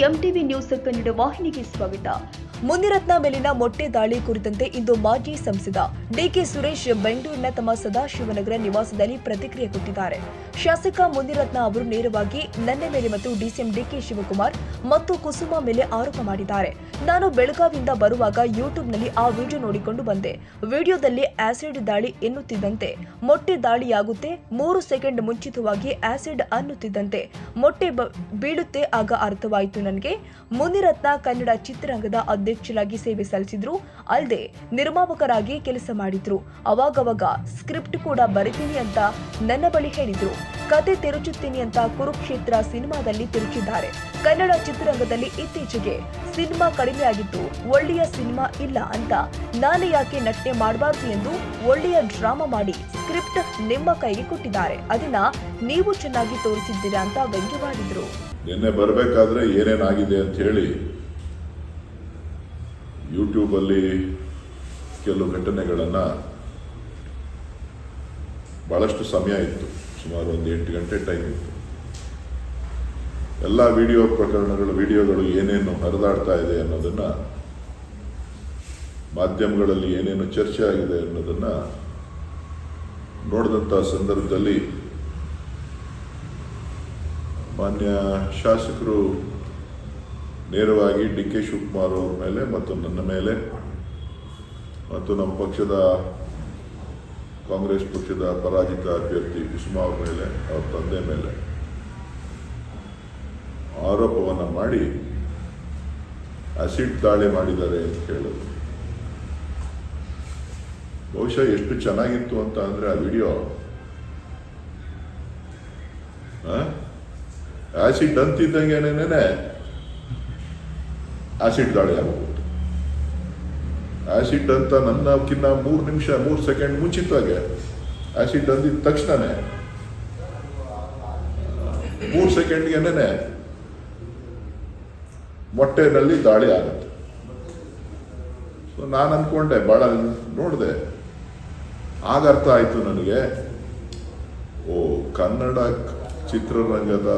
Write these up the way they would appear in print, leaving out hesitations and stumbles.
MTV news Kannada ವಾಹಿನಿಗೆ ಸ್ವಾಗತ. ಮುನಿರತ್ನ ಮೇಲಿನ ಮೊಟ್ಟೆ ದಾಳಿ ಕುರಿತಂತೆ ಇಂದು ಮಾಜಿ ಸಂಸದ ಡಿಕೆ ಸುರೇಶ್ ಬೆಂಗಳೂರಿನ ತಮ್ಮ ಸದಾಶಿವನಗರ ನಿವಾಸದಲ್ಲಿ ಪ್ರತಿಕ್ರಿಯೆ ಕೊಟ್ಟಿದ್ದಾರೆ. ಶಾಸಕ ಮುನಿರತ್ನ ಅವರು ನೇರವಾಗಿ ನನ್ನ ಮೇಲೆ ಮತ್ತು ಡಿಸಿಎಂ ಡಿಕೆ ಶಿವಕುಮಾರ್ ಮತ್ತು ಕುಸುಮಾ ಮೇಲೆ ಆರೋಪ ಮಾಡಿದ್ದಾರೆ. ನಾನು ಬೆಳಗಾವಿಯಿಂದ ಬರುವಾಗ ಯೂಟ್ಯೂಬ್ನಲ್ಲಿ ಆ ವಿಡಿಯೋ ನೋಡಿಕೊಂಡು ಬಂದೆ. ವಿಡಿಯೋದಲ್ಲಿ ಆಸಿಡ್ ದಾಳಿ ಎನ್ನುತ್ತಿದ್ದಂತೆ ಮೊಟ್ಟೆ ದಾಳಿಯಾಗುತ್ತೆ. 3 ಸೆಕೆಂಡ್ ಮುಂಚಿತವಾಗಿ ಆಸಿಡ್ ಅನ್ನುತ್ತಿದ್ದಂತೆ ಮೊಟ್ಟೆ ಬೀಳುತ್ತೆ. ಆಗ ಅರ್ಥವಾಯಿತು ನನಗೆ. ಮುನಿರತ್ನ ಕನ್ನಡ ಚಿತ್ರರಂಗದ ಅಧ್ಯಕ್ಷರಾಗಿ ಸೇವೆ ಸಲ್ಲಿಸಿದ್ರು, ಅಲ್ಲದೆ ನಿರ್ಮಾಪಕರಾಗಿ ಕೆಲಸ ಮಾಡಿದ್ರು. ಅವಾಗವಾಗ ಸ್ಕ್ರಿಪ್ಟ್ ಕೂಡ ಬರೀತೀನಿ ಅಂತ ನನ್ನ ಬಳಿ ಹೇಳಿದ್ರು. ಕತೆ ತಿರುಚುತ್ತೀನಿ ಅಂತ ಕುರುಕ್ಷೇತ್ರ ಸಿನಿಮಾದಲ್ಲಿ ತಿರುಚಿದ್ದಾರೆ. ಕನ್ನಡ ಚಿತ್ರರಂಗದಲ್ಲಿ ಇತ್ತೀಚೆಗೆ ಸಿನಿಮಾ ಕಡಿಮೆ ಆಗಿತ್ತು, ಒಳ್ಳೆಯ ಸಿನಿಮಾ ಇಲ್ಲ ಅಂತ ನಾನು ಯಾಕೆ ನಟನೆ ಮಾಡಬಾರದು ಎಂದು ಒಳ್ಳೆಯ ಡ್ರಾಮಾ ಮಾಡಿ ಸ್ಕ್ರಿಪ್ಟ್ ನಿಮ್ಮ ಕೈಗೆ ಕೊಟ್ಟಿದ್ದಾರೆ. ಅದನ್ನ ನೀವು ಚೆನ್ನಾಗಿ ತೋರಿಸಿದ್ದೀರಾ ಅಂತ ವ್ಯಂಗ್ಯವಾಡಿದ್ರು. ನಿನ್ನೆ ಬರಬೇಕಾದ್ರೆ ಏನೇನಾಗಿದೆ ಅಂತ ಹೇಳಿ ಯೂಟ್ಯೂಬಲ್ಲಿ ಕೆಲವು ಘಟನೆಗಳನ್ನು ಭಾಳಷ್ಟು ಸಮಯ ಇತ್ತು, ಸುಮಾರು ಒಂದು 8 ಗಂಟೆ ಟೈಮ್ ಇತ್ತು. ಎಲ್ಲ ವಿಡಿಯೋಗಳು ಏನೇನು ಹರಿದಾಡ್ತಾ ಇದೆ ಅನ್ನೋದನ್ನು, ಮಾಧ್ಯಮಗಳಲ್ಲಿ ಏನೇನು ಚರ್ಚೆ ಆಗಿದೆ ಅನ್ನೋದನ್ನು ನೋಡಿದಂಥ ಸಂದರ್ಭದಲ್ಲಿ ಮಾನ್ಯ ಶಾಸಕರು ನೇರವಾಗಿ ಡಿ ಕೆ ಶಿವಕುಮಾರ್ ಅವ್ರ ಮೇಲೆ ಮತ್ತು ನನ್ನ ಮೇಲೆ ಮತ್ತು ನಮ್ಮ ಪಕ್ಷದ ಕಾಂಗ್ರೆಸ್ ಪಕ್ಷದ ಪರಾಜಿತ ಅಭ್ಯರ್ಥಿ ಕುಸುಮಾ ಅವ್ರ ಮೇಲೆ, ಅವ್ರ ತಂದೆ ಮೇಲೆ ಆರೋಪವನ್ನು ಮಾಡಿ ಆಸಿಡ್ ದಾಳಿ ಮಾಡಿದ್ದಾರೆ ಅಂತ ಹೇಳೋದು. ಬಹುಶಃ ಎಷ್ಟು ಚೆನ್ನಾಗಿತ್ತು ಅಂತ ಅಂದರೆ ಆ ವಿಡಿಯೋ, ಆಸಿಡ್ ಅಂತಿದ್ದಂಗೆನೇನೆ ಆಸಿಡ್ ದಾಳಿ ಆಗಬಹುದು. ಆಸಿಡ್ ಅಂತ ನನ್ನಕ್ಕಿಂತ 3 ಸೆಕೆಂಡ್ ಮುಂಚಿತವಾಗಿ ಆಸಿಡ್ ಅಂದಿದ ತಕ್ಷಣನೇ 3 ಸೆಕೆಂಡ್ಗೆನೇ ಮೊಟ್ಟೆನಲ್ಲಿ ದಾಳಿ ಆಗುತ್ತೆ. ಸೊ ನಾನು ಅಂದ್ಕೊಂಡೆ, ಭಾಳ ನೋಡಿದೆ, ಆಗ ಅರ್ಥ ಆಯಿತು ನನಗೆ, ಓ ಕನ್ನಡ ಚಿತ್ರರಂಗದ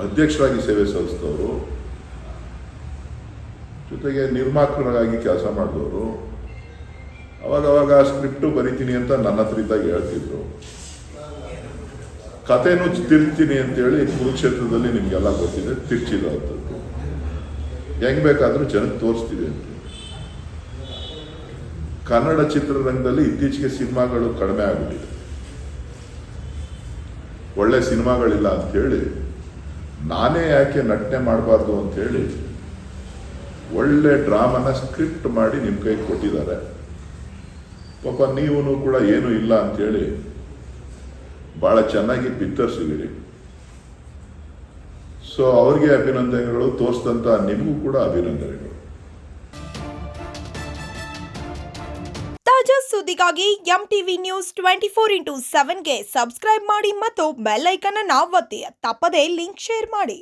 ಅಧ್ಯಕ್ಷರಾಗಿ ಸೇವೆ ಸಲ್ಲಿಸಿದವರು, ಜೊತೆಗೆ ನಿರ್ಮಾಪಕರಾಗಿ ಕೆಲಸ ಮಾಡಿದವರು, ಅವಾಗವಾಗ ಸ್ಕ್ರಿಪ್ಟು ಬರಿತೀನಿ ಅಂತ ನನ್ನ ಹತ್ರ ಇದ್ದಾಗ ಹೇಳ್ತಿದ್ರು. ಕಥೆನೂ ತಿರ್ತೀನಿ ಅಂತೇಳಿ ಕುರುಕ್ಷೇತ್ರದಲ್ಲಿ ನಿಮಗೆಲ್ಲ ಗೊತ್ತಿದೆ, ತಿರ್ಚಿಲ್ಲ ಅಂತದ್ದು ಹೆಂಗೆ ಬೇಕಾದರೂ ಜನಕ್ಕೆ ತೋರಿಸ್ತಿದೆ ಅಂತ. ಕನ್ನಡ ಚಿತ್ರರಂಗದಲ್ಲಿ ಇತ್ತೀಚೆಗೆ ಸಿನಿಮಾಗಳು ಕಡಿಮೆ ಆಗಿಬಿಟ್ಟಿದೆ, ಒಳ್ಳೆ ಸಿನಿಮಾಗಳಿಲ್ಲ ಅಂಥೇಳಿ ನಾನೇ ಯಾಕೆ ನಟನೆ ಮಾಡಬಾರ್ದು ಅಂಥೇಳಿ ಒಳ್ಳೆ ಡ್ರಾಮಾನ ಸ್ಕ್ರಿಪ್ಟ್ ಮಾಡಿ ನಿಮ್ಮ ಕೈಗೆ ಕೊಟ್ಟಿದ್ದಾರೆ. ಪಾಪ ನೀವು ಕೂಡ ಏನೂ ಇಲ್ಲ ಅಂಥೇಳಿ ಭಾಳ ಚೆನ್ನಾಗಿ ಬಿತ್ತರಿಸಿದ್ದೀರಿ. ಸೊ ಅವ್ರಿಗೆ ಅಭಿನಂದನೆಗಳು, ತೋರಿಸಿದಂಥ ನಿಮಗೂ ಕೂಡ ಅಭಿನಂದನೆಗಳು. ತಾಜಾ ಸುದ್ದಿಗಾಗಿ ಎಂಟಿವಿ ನ್ಯೂಸ್ 24x7ಗೆ ಸಬ್ಸ್ಕ್ರೈಬ್ ಮಾಡಿ ಮತ್ತು ಬೆಲ್ ಐಕಾನ್ ಅನ್ನು ಒತ್ತಿ. ತಪ್ಪದೇ ಲಿಂಕ್ ಶೇರ್ ಮಾಡಿ.